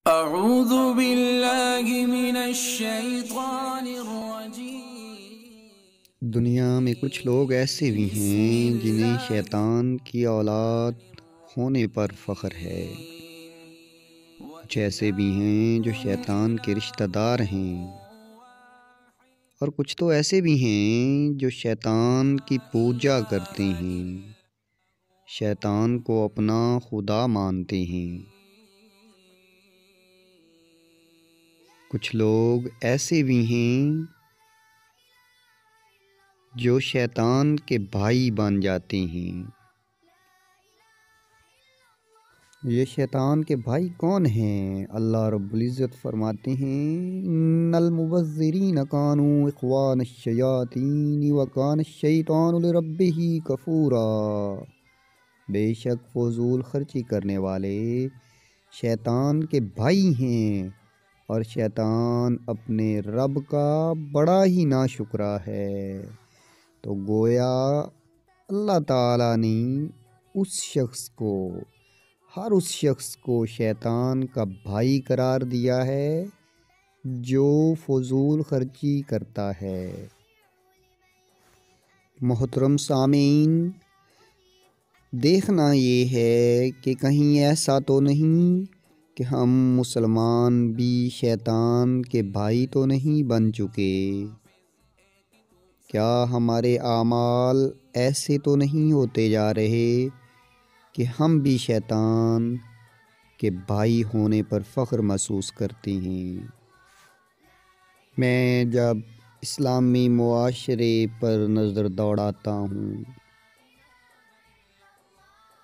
اعوذ باللہ من الشیطان الرجیم۔ دنیا میں کچھ لوگ ایسے بھی ہیں جنہیں شیطان کی اولاد ہونے پر فخر ہے، کچھ ایسے بھی ہیں جو شیطان کے رشتہ دار ہیں، اور کچھ تو ایسے بھی ہیں جو شیطان کی پوجا کرتے ہیں، شیطان کو اپنا خدا مانتے ہیں۔ کچھ لوگ ایسے بھی ہیں جو شیطان کے بھائی بن جاتے ہیں۔ یہ شیطان کے بھائی کون ہیں؟ اللہ رب العزت فرماتے ہیں ان المبذرین کانوا اخوان الشیاطین وکان الشیطان لربہ کفورا۔ بے شک فضول خرچی کرنے والے شیطان کے بھائی ہیں، اور شیطان اپنے رب کا بڑا ہی ناشکرا ہے۔ تو گویا اللہ تعالیٰ نے ہر اس شخص کو شیطان کا بھائی قرار دیا ہے جو فضول خرچی کرتا ہے۔ محترم سامعین، دیکھنا یہ ہے کہ کہیں ایسا تو نہیں کہ ہم مسلمان بھی شیطان کے بھائی تو نہیں بن چکے؟ کیا ہمارے اعمال ایسے تو نہیں ہوتے جا رہے کہ ہم بھی شیطان کے بھائی ہونے پر فخر محسوس کرتے ہیں؟ میں جب اسلامی معاشرے پر نظر دوڑاتا ہوں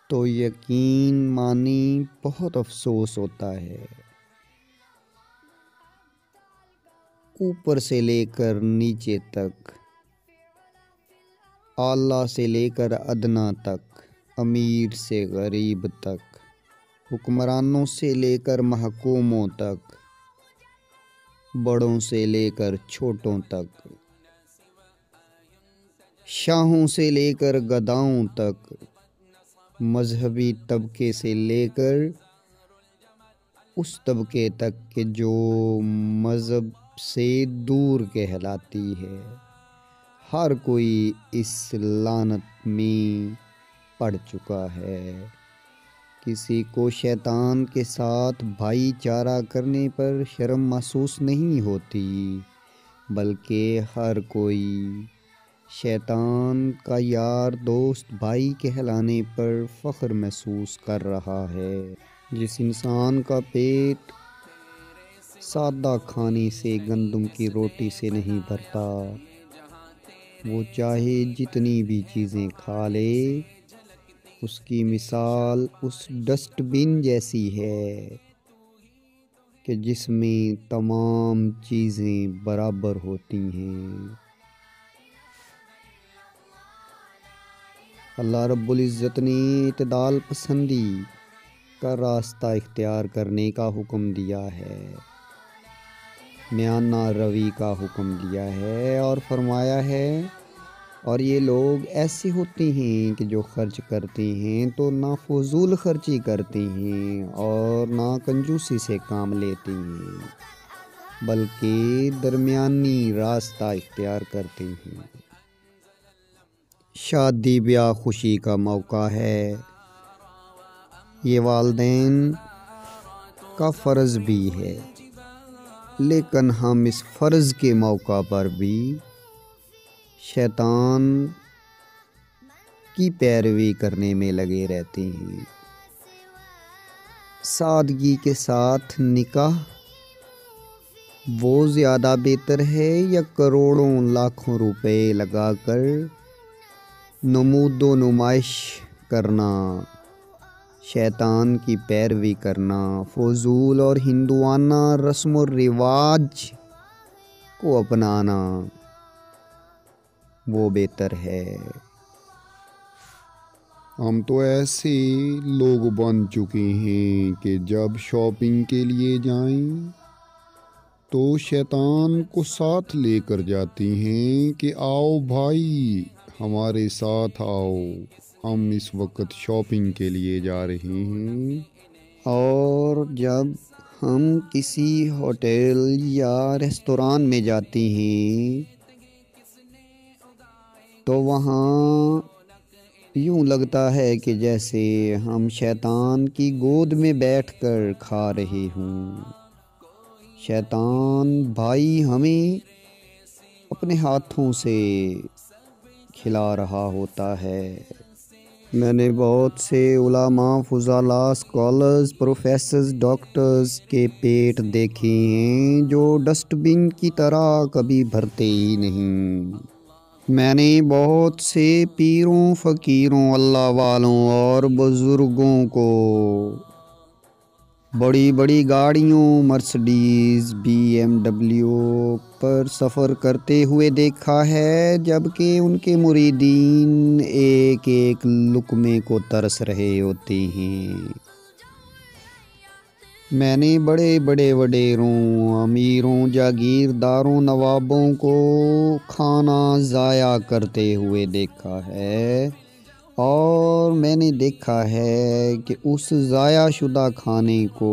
تو یقین مانی بہت افسوس ہوتا ہے۔ اوپر سے لے کر نیچے تک، اعلیٰ سے لے کر ادنا تک، امیر سے غریب تک، حکمرانوں سے لے کر محکوموں تک، بڑوں سے لے کر چھوٹوں تک، شاہوں سے لے کر گداؤں تک، مذہبی طبقے سے لے کر اس طبقے تک کہ جو مذہب سے دور کہلاتی ہے، ہر کوئی اس لعنت میں پڑ چکا ہے۔ کسی کو شیطان کے ساتھ بھائی چارہ کرنے پر شرم محسوس نہیں ہوتی، بلکہ ہر کوئی شیطان کا یار دوست بھائی کہلانے پر فخر محسوس کر رہا ہے۔ جس انسان کا پیٹ سادہ کھانے سے، گندم کی روٹی سے نہیں بھرتا، وہ چاہے جتنی بھی چیزیں کھا لے، اس کی مثال اس ڈسٹ بن جیسی ہے کہ جس میں تمام چیزیں برابر ہوتی ہیں۔ اللہ رب العزت نے اعتدال پسندی کا راستہ اختیار کرنے کا حکم دیا ہے، میانہ روی کا حکم دیا ہے، اور فرمایا ہے اور یہ لوگ ایسے ہوتے ہیں کہ جو خرچ کرتے ہیں تو نہ فضول خرچی کرتے ہیں اور نہ کنجوسی سے کام لیتے ہیں، بلکہ درمیانی راستہ اختیار کرتے ہیں۔ شادی بیاہ خوشی کا موقع ہے، یہ والدین کا فرض بھی ہے، لیکن ہم اس فرض کے موقع پر بھی شیطان کی پیروی کرنے میں لگے رہتے ہیں۔ سادگی کے ساتھ نکاح وہ زیادہ بہتر ہے یا کروڑوں لاکھوں روپے لگا کر نمود و نمائش کرنا، شیطان کی پیروی کرنا، فضول اور ہندوانہ رسم و رواج کو اپنانا وہ بہتر ہے؟ ہم تو ایسے لوگ بن چکے ہیں کہ جب شاپنگ کے لیے جائیں تو شیطان کو ساتھ لے کر جاتے ہیں کہ آؤ بھائی ہمارے ساتھ آؤ، ہم اس وقت شاپنگ کے لیے جا رہے ہیں۔ اور جب ہم کسی ہوٹل یا ریستوران میں جاتے ہیں تو وہاں یوں لگتا ہے کہ جیسے ہم شیطان کی گود میں بیٹھ کر کھا رہے ہوں۔ شیطان بھائی ہمیں اپنے ہاتھوں سے کھلا رہا ہوتا ہے۔ میں نے بہت سے علماء، فضلاء، اسکالرز، پروفیسرز، ڈاکٹرز کے پیٹ دیکھے ہیں جو ڈسٹ بن کی طرح کبھی بھرتے ہی نہیں۔ میں نے بہت سے پیروں، فقیروں، اللہ والوں اور بزرگوں کو بڑی بڑی گاڑیوں، مرسڈیز، BMW پر سفر کرتے ہوئے دیکھا ہے، جبکہ ان کے مریدین ایک ایک لقمے کو ترس رہے ہوتے ہیں۔ میں نے بڑے بڑے وڈیروں، امیروں، جاگیرداروں، نوابوں کو کھانا ضائع کرتے ہوئے دیکھا ہے، اور میں نے دیکھا ہے کہ اس ضائع شدہ کھانے کو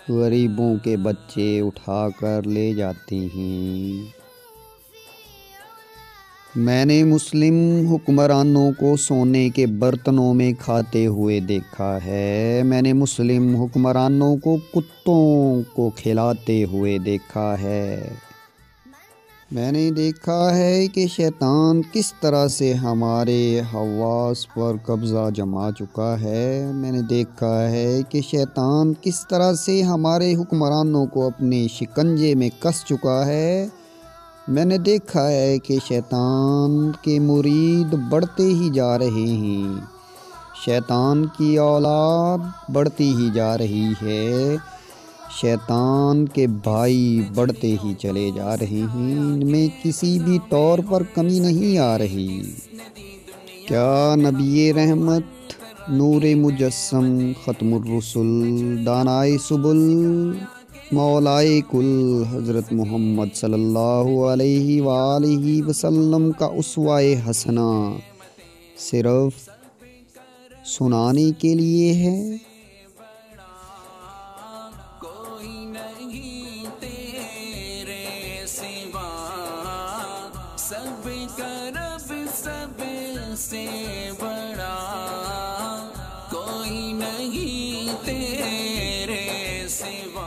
غریبوں کے بچے اٹھا کر لے جاتے ہیں۔ میں نے مسلم حکمرانوں کو سونے کے برتنوں میں کھاتے ہوئے دیکھا ہے۔ میں نے مسلم حکمرانوں کو کتوں کو کھلاتے ہوئے دیکھا ہے۔ میں نے دیکھا ہے کہ شیطان کس طرح سے ہمارے حواس پر قبضہ جما چکا ہے۔ میں نے دیکھا ہے کہ شیطان کس طرح سے ہمارے حکمرانوں کو اپنے شکنجے میں کس چکا ہے۔ میں نے دیکھا ہے کہ شیطان کے مرید بڑھتے ہی جا رہے ہیں، شیطان کی اولاد بڑھتی ہی جا رہی ہے، شیطان کے بھائی بڑھتے ہی چلے جا رہے ہیں، ان میں کسی بھی طور پر کمی نہیں آ رہی۔ کیا نبی رحمت، نور مجسم، ختم الرسل، دانائے سبل، مولائے کل حضرت محمد صلی اللہ علیہ وآلہ وسلم کا اسوہ حسنہ صرف سنانے کے لیے ہے؟ سب کا رب سب سے بڑا، کوئی نہیں تیرے سوا۔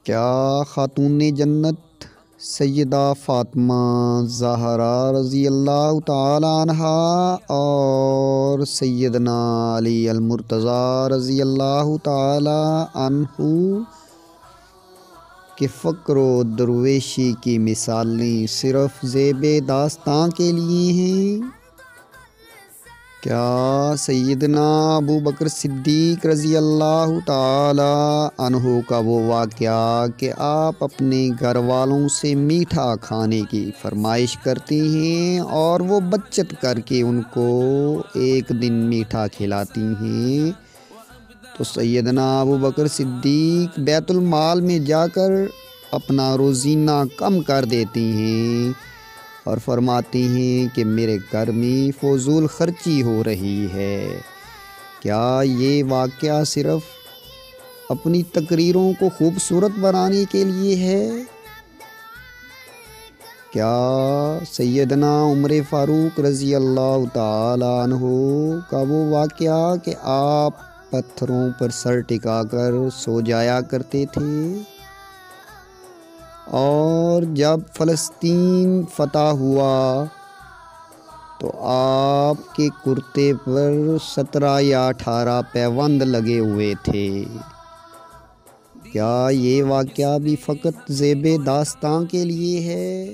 کیا خاتون جنت سیدہ فاطمہ زہرا رضی اللہ تعالی عنہا اور سیدنا علی المرتضیٰ رضی اللہ تعالی عنہ کہ فقر و درویشی کی مثالیں صرف زیب داستاں کے لیے ہیں؟ کیا سیدنا ابو بکر صدیق رضی اللہ تعالی عنہ کا وہ واقعہ کہ آپ اپنے گھر والوں سے میٹھا کھانے کی فرمائش کرتے ہیں اور وہ بچت کر کے ان کو ایک دن میٹھا کھلاتی ہیں، تو سیدنا ابو بکر صدیق بیت المال میں جا کر اپنا روزینہ کم کر دیتے ہیں اور فرماتے ہیں کہ میرے گھر میں فضول خرچی ہو رہی ہے۔ کیا یہ واقعہ صرف اپنی تقریروں کو خوبصورت بنانے کے لیے ہے؟ کیا سیدنا عمر فاروق رضی اللہ تعالی عنہ کا وہ واقعہ کہ آپ پتھروں پر سر ٹکا کر سو جایا کرتے تھے اور جب فلسطین فتح ہوا تو آپ کے کرتے پر 17 یا 18 پیوند لگے ہوئے تھے؟ کیا یہ واقعہ بھی فقط زیب داستاں کے لیے ہے؟